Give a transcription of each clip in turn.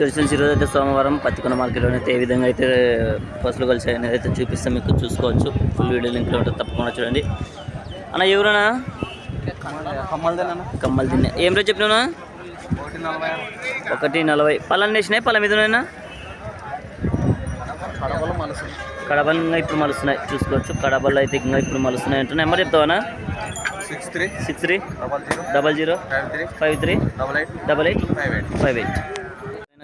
చూసి ఈరోజు అయితే సోమవారం పత్తికొండ మార్కెట్లో అయితే ఏ విధంగా అయితే పసులు కలిసి అనేది అయితే చూపిస్తాం, మీకు చూసుకోవచ్చు. ఫుల్ వీడియో లింక్లో ఉంటుంది, తప్పకుండా చూడండి. అన్న ఎవరన్నా? కమ్మలు తిన్నా. ఏం రేట్ చెప్పినా? 140. పళ్ళని వేసినాయి, పళ్ళ మీదనైనా కడబలు ఇంకా ఇప్పుడు మలుస్తున్నాయి, చూసుకోవచ్చు. కడబలు అయితే ఇంకా ఇప్పుడు మలుస్తున్నాయి అంటున్నా. నెంబర్ చెప్తావా? 63 00 53 88 58.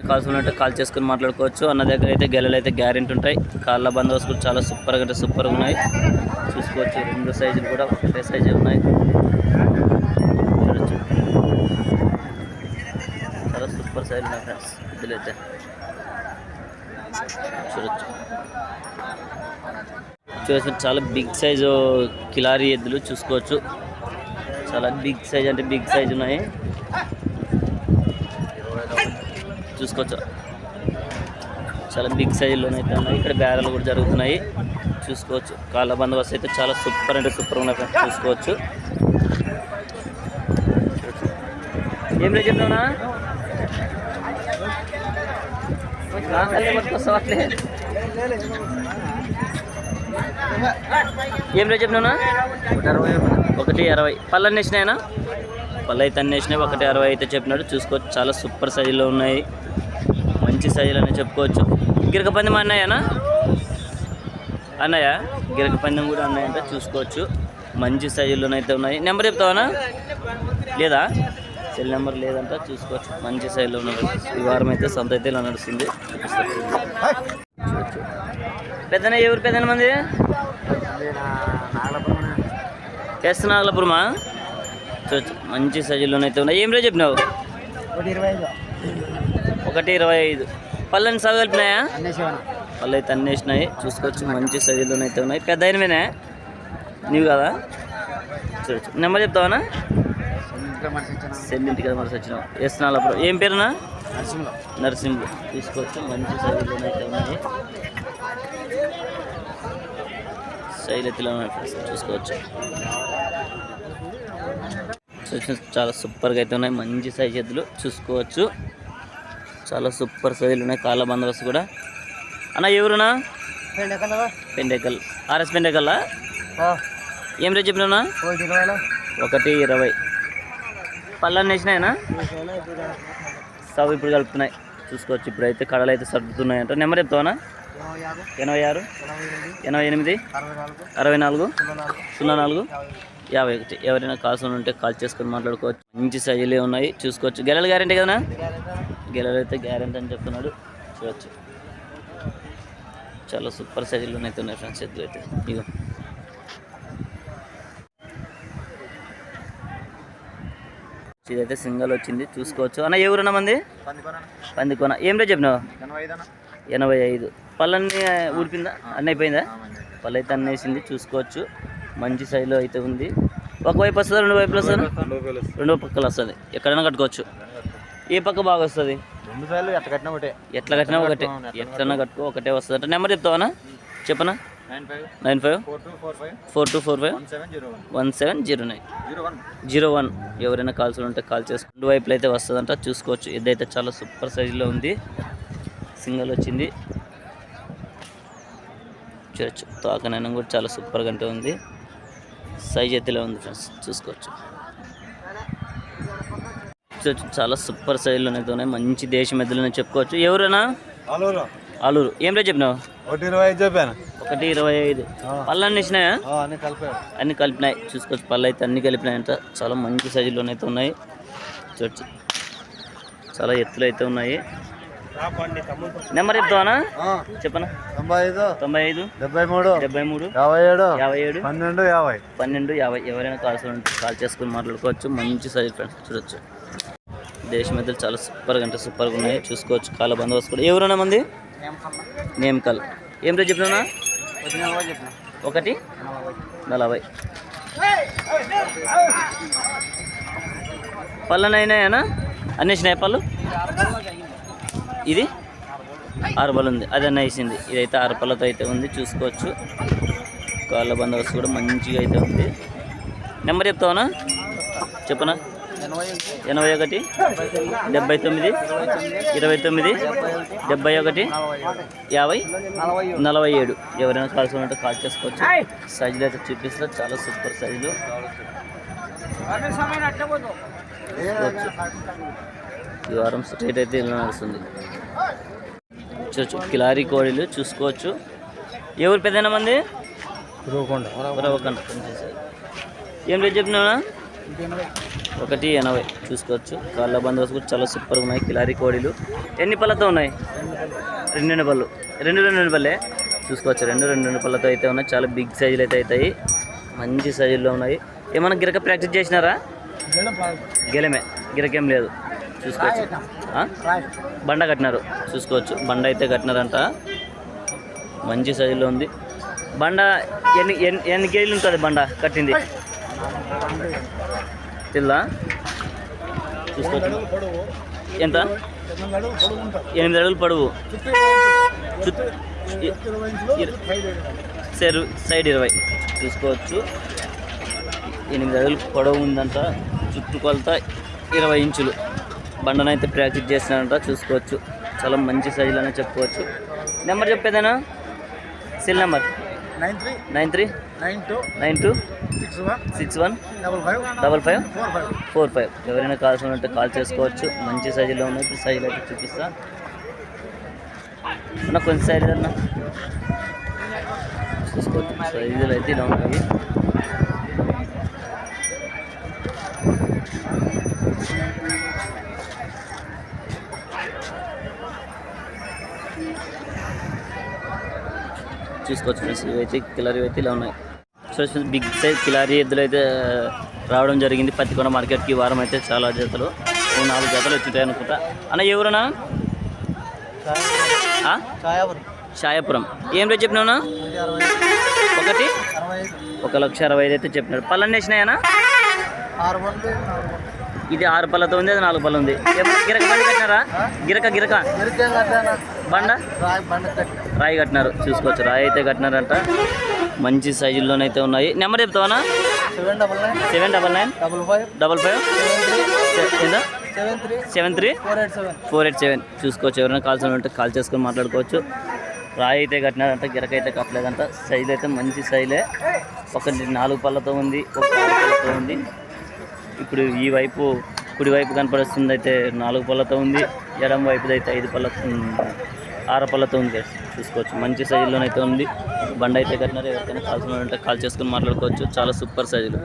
కాల్స్ ఉన్నట్టు కాల్ చేసుకుని మాట్లాడుకోవచ్చు. అన్న దగ్గర అయితే గెలలు అయితే గ్యారెంటీ ఉంటాయి. కాళ్ళ బందోబస్తు కూడా చాలా సూపర్గా అంటే సూపర్గా ఉన్నాయి, చూసుకోవచ్చు. 2 సైజులు కూడా ఒకటే సైజు ఉన్నాయి, చూడొచ్చు. చాలా సూపర్ సైజు ఉన్నాయి ఫ్రెండ్స్. ఇద్దరు అయితే చూడొచ్చు. చాలా బిగ్ సైజు కిలారీ ఎద్దులు చూసుకోవచ్చు. చాలా బిగ్ సైజ్ అంటే బిగ్ సైజ్ ఉన్నాయి, చూసుకోవచ్చు. చాలా బిగ్ సైజులోనే అయితే ఉన్నాయి. ఇక్కడ బేరాలు కూడా జరుగుతున్నాయి, చూసుకోవచ్చు. కాళ్ళ బందోబస్తు అయితే చాలా సూపర్ అంటే సూపర్ ఉన్నాయి ఫ్రెండ్స్, చూసుకోవచ్చు. ఏం రేట్ చెప్తావునా? ఏం రేట్ చెప్పినా? 160. పళ్ళన్నీ వేసినాయనా? పళ్ళు అయితే అన్నీ వేసినాయి. 160 అయితే చెప్పినాడు, చూసుకోవచ్చు. చాలా సూపర్ సైజులో ఉన్నాయి, మంచి సైజులు అని చెప్పుకోవచ్చు. గిరక పందెం అన్నాయనా? అన్నాయా? గిరక పందెం కూడా అన్నాయంటే, చూసుకోవచ్చు. మంచి సైజుల్లోనైతే ఉన్నాయి. నెంబర్ చెప్తావా? లేదా? సెల్ నెంబర్ లేదంట, చూసుకోవచ్చు. మంచి సైజులో ఉన్నాయి. ఈ వారం అయితే సంత అయితే ఇలా నడుస్తుంది, చూసుకోవచ్చు. పెద్దన ఎవరు పెద్దన మంది? ఎస్ నాగలపురమా? చూడచ్చు. మంచి సైజుల్లోనైతే ఉన్నాయి. ఏం రేట్ చెప్పినావు? 125. పళ్ళని సాగు కలిపినాయా? పళ్ళు అయితే అన్నీ వేసినాయి, చూసుకోవచ్చు. మంచి సైజుల్లోనైతే ఉన్నాయి. పెద్ద అయినవేనా? నీవు కదా? చూడచ్చు. నెంబర్ చెప్తావా? సెల్లింటి కదా మనసు వచ్చినావు. ఎస్ నాగలపురం. ఏం పేరునా? నరసింహులు. చూసుకోవచ్చు. మంచి సైజుల్లోనైతే ఉన్నాయి, శైలతిలో చూసుకోవచ్చు. చాలా సూపర్గా అయితే ఉన్నాయి, మంచి సైజ్ ఎద్దులు, చూసుకోవచ్చు. చాలా సూపర్ సైజులు ఉన్నాయి. కాళ్ళ బందోబస్తు కూడా. అన్న ఎవరునా? పెండేకల్. ఆర్ఎస్ పెండేకల్లా? ఏం రేట్ చెప్పినా? 120. పళ్ళన్నీ వేసినాయనా? సవ్ ఇప్పుడు కలుపుతున్నాయి, చూసుకోవచ్చు. ఇప్పుడైతే కడలు అయితే సర్దుతున్నాయి అంట. నెంబర్ చెప్తావా? 86 88 64 04 51. ఎవరైనా కాల్స్ ఉంటే కాల్ చేసుకొని మాట్లాడుకోవచ్చు. మంచి సైజులే ఉన్నాయి, చూసుకోవచ్చు. గెలలు గ్యారెంటీ కదా? గెలలు అయితే గ్యారెంటీ అని చెప్తున్నాడు, చూడవచ్చు. చాలా సూపర్ సైజులు అయితే ఉన్నాయి ఫ్రెండ్స్ ఎద్దులు అయితే. ఇగో ఇదైతే సింగల్ వచ్చింది, చూసుకోవచ్చు. అన్న ఎవరన్నా మంది? పందికొన. ఏం రేట్ చెప్పినావు? 85. పళ్ళన్నీ ఊడిపోయిందా? అన్నీ అయిపోయిందా? పళ్ళు అయితే అన్నీ వేసింది, చూసుకోవచ్చు. మంచి సైజులో అయితే ఉంది. ఒకవైపు వస్తుందా? 2 వైపులు వస్తుందా? 2 పక్కలు వస్తుంది. ఎక్కడైనా కట్టుకోవచ్చు. ఏ పక్క బాగా వస్తుంది? ఎట్లా కట్టినా ఒకటే, ఎట్లన్నా కట్టుకో ఒకటే వస్తుంది అంటే. నెంబర్ చెప్తావా? చెప్పనా? 95 4245 1709 01. ఎవరైనా కాల్స్ ఉంటే కాల్ చేసుకో. 2 వైపులు అయితే వస్తుందంట, చూసుకోవచ్చు. ఇదైతే చాలా సూపర్ సైజులో ఉంది, సింగల్ వచ్చింది, చూడొచ్చు. తోకనైనా కూడా చాలా సూపర్గా అంటే ఉంది, సైజ్ ఎత్తులో ఉంది ఫ్రెండ్స్, చూసుకోవచ్చు. చూడొచ్చు. చాలా సూపర్ సైజులో అయితే ఉన్నాయి, మంచి దేశం ఎద్దులని చెప్పుకోవచ్చు. ఎవరైనా? ఆలూరు. ఏం రేట్ చెప్పినావు? 125. పళ్ళన్నీ ఇచ్చినాయా? అన్ని కలిపినాయి, చూసుకోవచ్చు. పళ్ళు అయితే అన్ని కలిపినాయంట. చాలా మంచి సైజులోనైతే ఉన్నాయి, చూడొచ్చు. చాలా ఎత్తులు అయితే ఉన్నాయి. నెంబర్ చెప్తావా? చెప్పనా? 95 73 57 12 50. ఎవరైనా కాల్ చేసుకుని మాట్లాడుకోవచ్చు. మంచి సైజు ఫ్రెండ్స్, చూడొచ్చు. దేశం ఎద్దులు చాలా సూపర్గా అంటే సూపర్గా ఉన్నాయి, చూసుకోవచ్చు. కాళ్ళ బందోబస్తు కూడా. ఎవరైనా మంది? నేమ్కల్. ఏం రేట్ చెప్పినా? 140. పళ్ళనైనాయనా? అన్నీ వేసినాయి పళ్ళు? ఇది 6 పళ్ళు ఉంది, అది అన్న వేసింది. ఇదైతే 6 పళ్ళతో అయితే ఉంది, చూసుకోవచ్చు. కాళ్ళ బందోబస్తు కూడా మంచిగా అయితే ఉంది. నెంబర్ చెప్తావా? చెప్పనా? 81 79 29 71 50 47. ఎవరైనా కాల్సి ఉన్నట్టు కాల్ చేసుకోవచ్చు. సైజులు అయితే చూపిస్తారు, చాలా సూపర్ సైజులు. ఈ వారం స్ట్రేట్ అయితే ఇలా నడుస్తుంది. చూడచ్చు కిలారీ కోడీలు చూసుకోవచ్చు. ఎవరు పెద్దనా మంది రవ్వకొండ. ఏం రేట్ చెప్పినా? 180 చూసుకోవచ్చు. కాళ్ళ బందోబస్తు కూడా చాలా సూపర్గా ఉన్నాయి. కిలారీ కోడీలు ఎన్ని పళ్ళతో ఉన్నాయి? 2 పళ్ళు. 2 పళ్ళే చూసుకోవచ్చు. 2 పళ్ళతో అయితే ఉన్నాయి. చాలా బిగ్ సైజులు అయితే అవుతాయి. మంచి సైజుల్లో ఉన్నాయి. ఏమన్నా గిరక ప్రాక్టీస్ చేసినారా? గెలమే, గిరకేం లేదు. చూసుకోవచ్చు. బండ కట్టినారు చూసుకోవచ్చు. బండ అయితే కట్టినారంట. మంచి సైజులో ఉంది బండ. ఎన్ని కేజీలు ఉంటుంది బండ కట్టింది? తెల్లా చూసుకోవచ్చు. ఎంత? 8 అడుగులు పొడవు, సైడ్ 20 చూసుకోవచ్చు. 8 అడుగులు పొడవు ఉందంట. చుట్టుకొలత 20 ఇంచులు. బండనైతే ప్రాక్టీస్ చేస్తున్నారంట చూసుకోవచ్చు. చాలా మంచి సైజులోనే చెప్పుకోవచ్చు. నెంబర్ చెప్పేదేనా? Cell number 9392 61 55 45. ఎవరైనా కావాల్సి ఉంటే కాల్ చేసుకోవచ్చు. మంచి సైజులో ఉన్నాయి. ఇప్పుడు సైజులు అయితే చూపిస్తా అన్న. కొంచెం సైజు అన్న చూసుకోవచ్చు. సైజులు అయితే ఇలా ఉన్నాయి. చూసుకోవచ్చు ఫ్రెండ్స్. ఇవైతే కిలారీ అయితే ఇలా ఉన్నాయి. సో బిగ్ సైజ్ కిలారీ ఎద్దులు అయితే రావడం జరిగింది పత్తికొండ మార్కెట్కి. వారం అయితే చాలా జతలు, 4 జతలు వచ్చింటాయి అనుకుంటా. అన్న ఎవరునా? షాయాపురం. ఏం రేట్ చెప్పినావునా? 1,65,000 అయితే చెప్పినాడు. పళ్ళన్నీ వేసినాయనా? ఇది 6 పళ్ళతో ఉంది, అది 4 పళ్ళు ఉంది. గిరక బండి కట్టినారా? గిరక బండ రాయి కట్టినారు చూసుకోవచ్చు. రాయి అయితే కట్టినారంట. మంచి సైజుల్లోనైతే ఉన్నాయి. నెంబర్ చెప్తావా? 799 55 73 487 చూసుకోవచ్చు. ఎవరైనా కాల్స్ ఉంటే కాల్ చేసుకొని మాట్లాడుకోవచ్చు. రాయి అయితే కట్టినారంట, గిరక అయితే కట్టలేదంట. సైజు అయితే మంచి సైజులే. ఒకటి 4 పళ్ళతో ఉంది, ఒక 6 పళ్ళతో ఉంది. ఇప్పుడు ఈ వైపు కుడి వైపు కనపడుస్తుంది అయితే 4 పళ్ళతో ఉంది. ఎడమ వైపుది అయితే 6 పళ్ళతో ఉంది చూసుకోవచ్చు. మంచి సైజులోనైతే ఉంది. బండ అయితే కట్టినారు. ఎవరికైనా కాల్స్ ఉంటే కాల్ చేసుకొని మాట్లాడుకోవచ్చు. చాలా సూపర్ సైజులు.